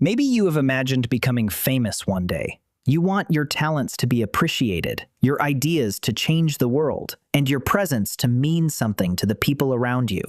Maybe you have imagined becoming famous one day. You want your talents to be appreciated, your ideas to change the world, and your presence to mean something to the people around you.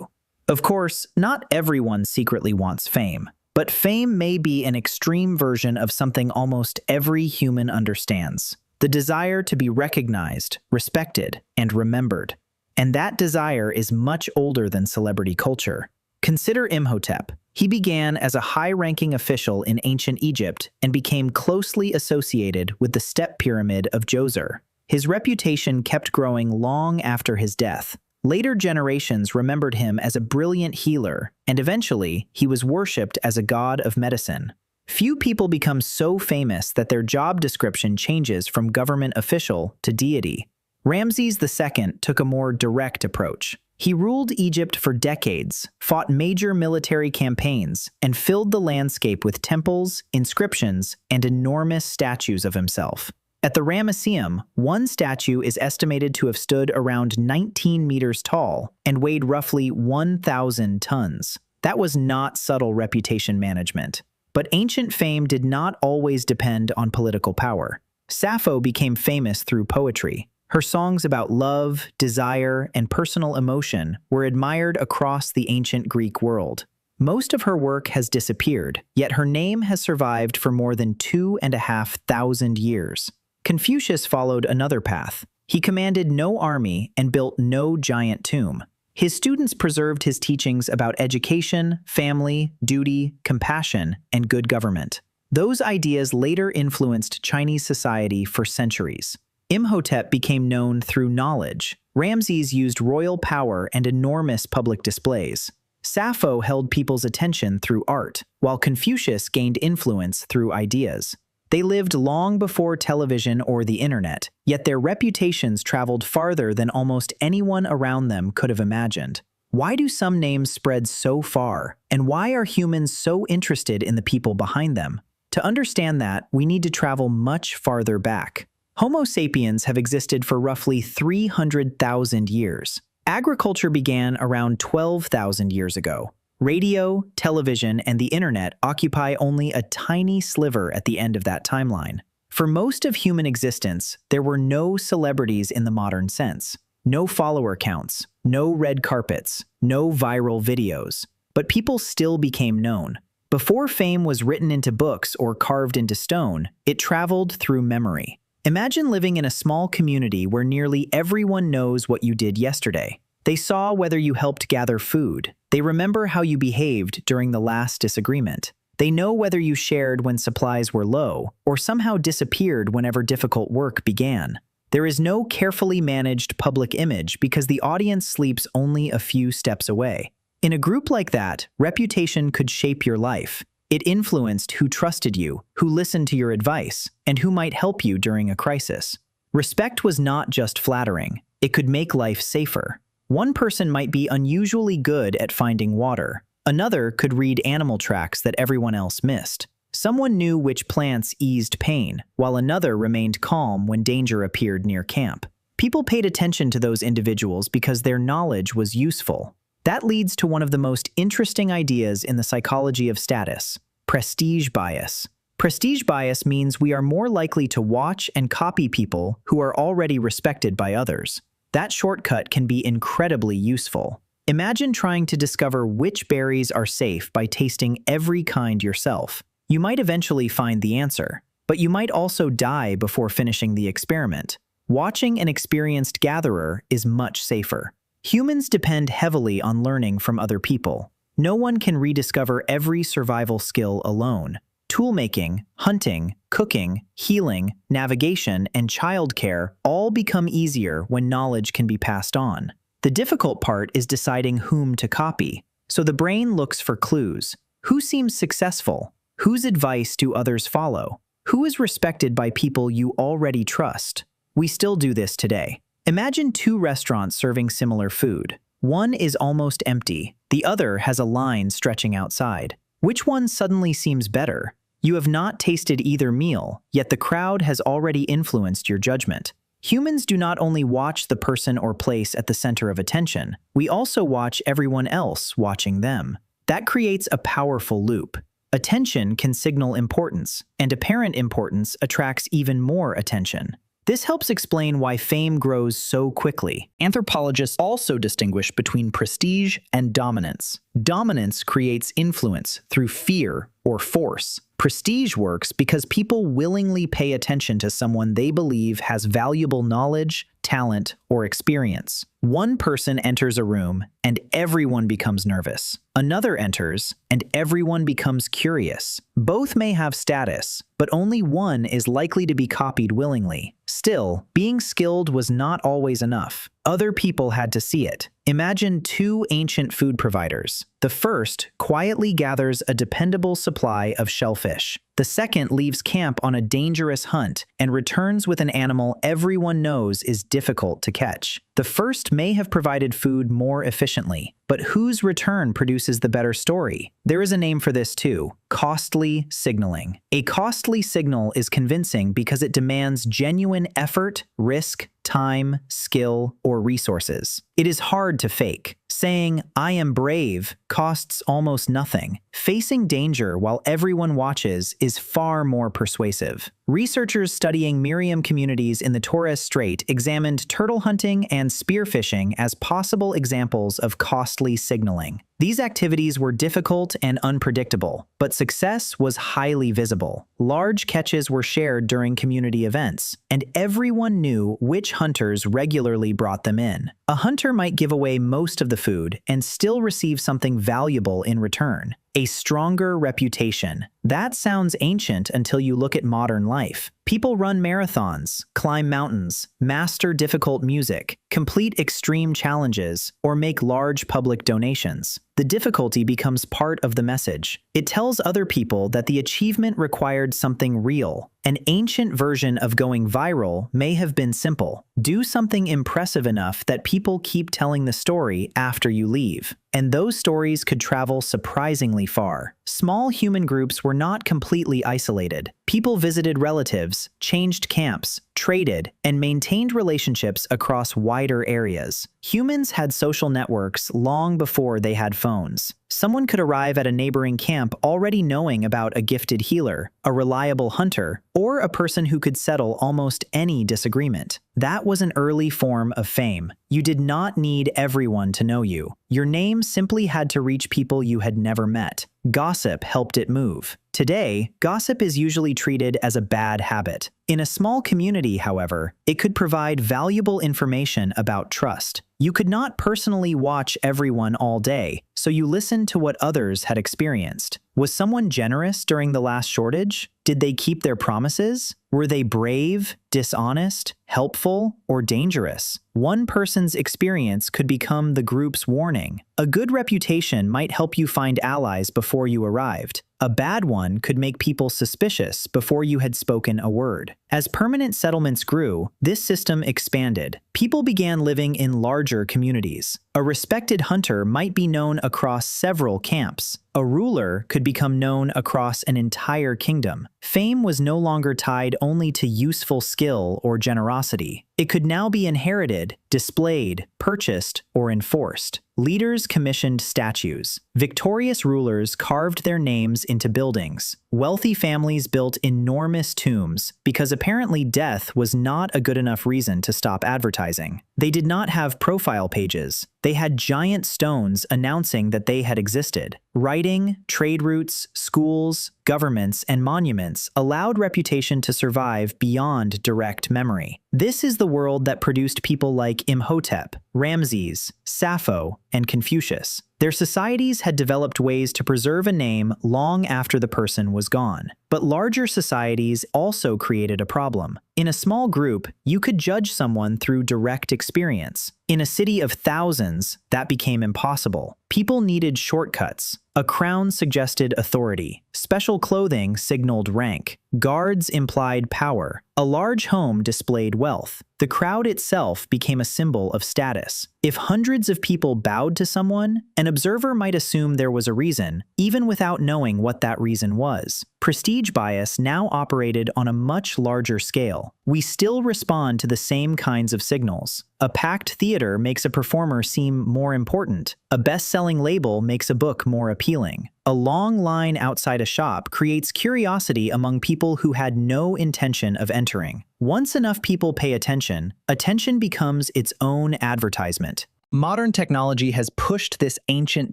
Of course, not everyone secretly wants fame, but fame may be an extreme version of something almost every human understands: the desire to be recognized, respected, and remembered. And that desire is much older than celebrity culture. Consider Imhotep. He began as a high-ranking official in ancient Egypt and became closely associated with the step pyramid of Djoser. His reputation kept growing long after his death. Later generations remembered him as a brilliant healer, and eventually, he was worshipped as a god of medicine. Few people become so famous that their job description changes from government official to deity. Ramses II took a more direct approach. He ruled Egypt for decades, fought major military campaigns, and filled the landscape with temples, inscriptions, and enormous statues of himself. At the Ramesseum, one statue is estimated to have stood around 19 meters tall and weighed roughly 1,000 tons. That was not subtle reputation management. But ancient fame did not always depend on political power. Sappho became famous through poetry. Her songs about love, desire, and personal emotion were admired across the ancient Greek world. Most of her work has disappeared, yet her name has survived for more than 2,500 years. Confucius followed another path. He commanded no army and built no giant tomb. His students preserved his teachings about education, family, duty, compassion, and good government. Those ideas later influenced Chinese society for centuries. Imhotep became known through knowledge. Ramses used royal power and enormous public displays. Sappho held people's attention through art, while Confucius gained influence through ideas. They lived long before television or the internet, yet their reputations traveled farther than almost anyone around them could have imagined. Why do some names spread so far, and why are humans so interested in the people behind them? To understand that, we need to travel much farther back. Homo sapiens have existed for roughly 300,000 years. Agriculture began around 12,000 years ago. Radio, television, and the internet occupy only a tiny sliver at the end of that timeline. For most of human existence, there were no celebrities in the modern sense. No follower counts, no red carpets, no viral videos. But people still became known. Before fame was written into books or carved into stone, it traveled through memory. Imagine living in a small community where nearly everyone knows what you did yesterday. They saw whether you helped gather food. They remember how you behaved during the last disagreement. They know whether you shared when supplies were low or somehow disappeared whenever difficult work began. There is no carefully managed public image because the audience sleeps only a few steps away. In a group like that, reputation could shape your life. It influenced who trusted you, who listened to your advice, and who might help you during a crisis. Respect was not just flattering. It could make life safer. One person might be unusually good at finding water. Another could read animal tracks that everyone else missed. Someone knew which plants eased pain, while another remained calm when danger appeared near camp. People paid attention to those individuals because their knowledge was useful. That leads to one of the most interesting ideas in the psychology of status: prestige bias. Prestige bias means we are more likely to watch and copy people who are already respected by others. That shortcut can be incredibly useful. Imagine trying to discover which berries are safe by tasting every kind yourself. You might eventually find the answer, but you might also die before finishing the experiment. Watching an experienced gatherer is much safer. Humans depend heavily on learning from other people. No one can rediscover every survival skill alone. Toolmaking, hunting, cooking, healing, navigation, and childcare all become easier when knowledge can be passed on. The difficult part is deciding whom to copy. So the brain looks for clues. Who seems successful? Whose advice do others follow? Who is respected by people you already trust? We still do this today. Imagine two restaurants serving similar food. One is almost empty. The other has a line stretching outside. Which one suddenly seems better? You have not tasted either meal, yet the crowd has already influenced your judgment. Humans do not only watch the person or place at the center of attention, we also watch everyone else watching them. That creates a powerful loop. Attention can signal importance, and apparent importance attracts even more attention. This helps explain why fame grows so quickly. Anthropologists also distinguish between prestige and dominance. Dominance creates influence through fear or force. Prestige works because people willingly pay attention to someone they believe has valuable knowledge, talent, or experience. One person enters a room and everyone becomes nervous. Another enters and everyone becomes curious. Both may have status, but only one is likely to be copied willingly. Still, being skilled was not always enough. Other people had to see it. Imagine two ancient food providers. The first quietly gathers a dependable supply of shellfish. The second leaves camp on a dangerous hunt and returns with an animal everyone knows is difficult to catch. The first may have provided food more efficiently, but whose return produces the better story? There is a name for this too: costly signaling. A costly signal is convincing because it demands genuine effort, risk, time, skill, or resources. It is hard to fake. Saying, "I am brave," costs almost nothing. Facing danger while everyone watches is far more persuasive. Researchers studying Miriam communities in the Torres Strait examined turtle hunting and spearfishing as possible examples of costly signaling. These activities were difficult and unpredictable, but success was highly visible. Large catches were shared during community events, and everyone knew which hunters regularly brought them in. A hunter might give away most of the food and still receive something valuable in return. A stronger reputation. That sounds ancient until you look at modern life. People run marathons, climb mountains, master difficult music, complete extreme challenges, or make large public donations. The difficulty becomes part of the message. It tells other people that the achievement required something real. An ancient version of going viral may have been simple. Do something impressive enough that people keep telling the story after you leave. And those stories could travel surprisingly far. Small human groups were not completely isolated. People visited relatives, changed camps, traded, and maintained relationships across wider areas. Humans had social networks long before they had phones. Someone could arrive at a neighboring camp already knowing about a gifted healer, a reliable hunter, or a person who could settle almost any disagreement. That was an early form of fame. You did not need everyone to know you. Your name simply had to reach people you had never met. Gossip helped it move. Today, gossip is usually treated as a bad habit. In a small community, however, it could provide valuable information about trust. You could not personally watch everyone all day, so you listened to what others had experienced. Was someone generous during the last shortage? Did they keep their promises? Were they brave, dishonest, helpful, or dangerous? One person's experience could become the group's warning. A good reputation might help you find allies before you arrived. A bad one could make people suspicious before you had spoken a word. As permanent settlements grew, this system expanded. People began living in larger communities. A respected hunter might be known across several camps. A ruler could become known across an entire kingdom. Fame was no longer tied only to useful skill or generosity. It could now be inherited, displayed, purchased, or enforced. Leaders commissioned statues. Victorious rulers carved their names into buildings. Wealthy families built enormous tombs because apparently death was not a good enough reason to stop advertising. They did not have profile pages. They had giant stones announcing that they had existed. Writing, trade routes, schools, governments, and monuments allowed reputation to survive beyond direct memory. This is the world that produced people like Imhotep, Ramses, Sappho, and Confucius. Their societies had developed ways to preserve a name long after the person was gone. But larger societies also created a problem. In a small group, you could judge someone through direct experience. In a city of thousands, that became impossible. People needed shortcuts. A crown suggested authority. Special clothing signaled rank. Guards implied power. A large home displayed wealth. The crowd itself became a symbol of status. If hundreds of people bowed to someone, an observer might assume there was a reason, even without knowing what that reason was. Prestige bias now operated on a much larger scale. We still respond to the same kinds of signals. A packed theater makes a performer seem more important. A best-selling label makes a book more appealing. A long line outside a shop creates curiosity among people who had no intention of entering. Once enough people pay attention, attention becomes its own advertisement. Modern technology has pushed this ancient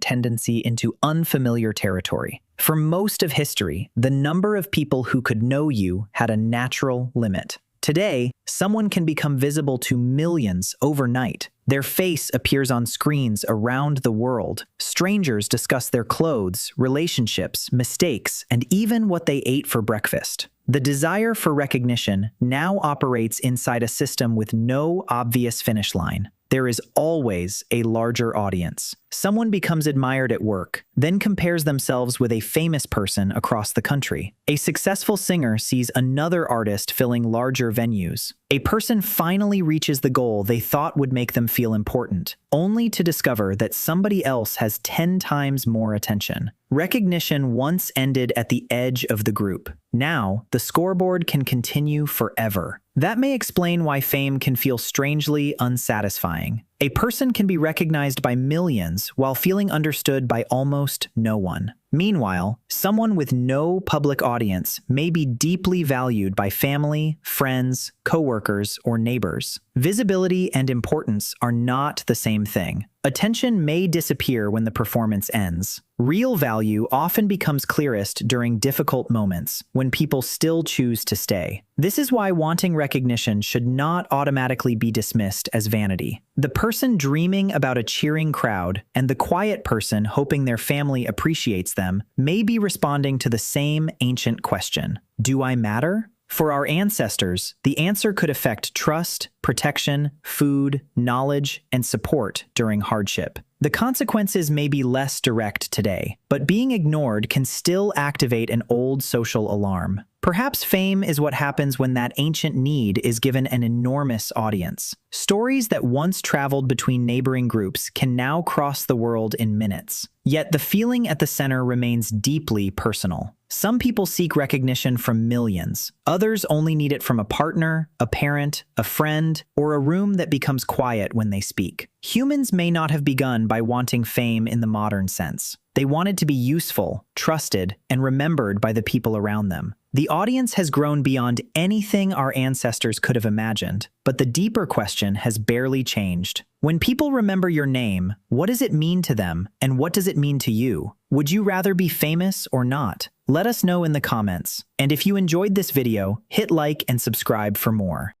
tendency into unfamiliar territory. For most of history, the number of people who could know you had a natural limit. Today, someone can become visible to millions overnight. Their face appears on screens around the world. Strangers discuss their clothes, relationships, mistakes, and even what they ate for breakfast. The desire for recognition now operates inside a system with no obvious finish line. There is always a larger audience. Someone becomes admired at work, then compares themselves with a famous person across the country. A successful singer sees another artist filling larger venues. A person finally reaches the goal they thought would make them feel important, only to discover that somebody else has 10 times more attention. Recognition once ended at the edge of the group. Now, the scoreboard can continue forever. That may explain why fame can feel strangely unsatisfying. A person can be recognized by millions while feeling understood by almost no one. Meanwhile, someone with no public audience may be deeply valued by family, friends, coworkers, or neighbors. Visibility and importance are not the same thing. Attention may disappear when the performance ends. Real value often becomes clearest during difficult moments, when people still choose to stay. This is why wanting recognition should not automatically be dismissed as vanity. The person dreaming about a cheering crowd and the quiet person hoping their family appreciates them may be responding to the same ancient question: do I matter? For our ancestors, the answer could affect trust, protection, food, knowledge, and support during hardship. The consequences may be less direct today, but being ignored can still activate an old social alarm. Perhaps fame is what happens when that ancient need is given an enormous audience. Stories that once traveled between neighboring groups can now cross the world in minutes. Yet the feeling at the center remains deeply personal. Some people seek recognition from millions. Others only need it from a partner, a parent, a friend, or a room that becomes quiet when they speak. Humans may not have begun by wanting fame in the modern sense. They wanted to be useful, trusted, and remembered by the people around them. The audience has grown beyond anything our ancestors could have imagined, but the deeper question has barely changed. When people remember your name, what does it mean to them, and what does it mean to you? Would you rather be famous or not? Let us know in the comments. And if you enjoyed this video, hit like and subscribe for more.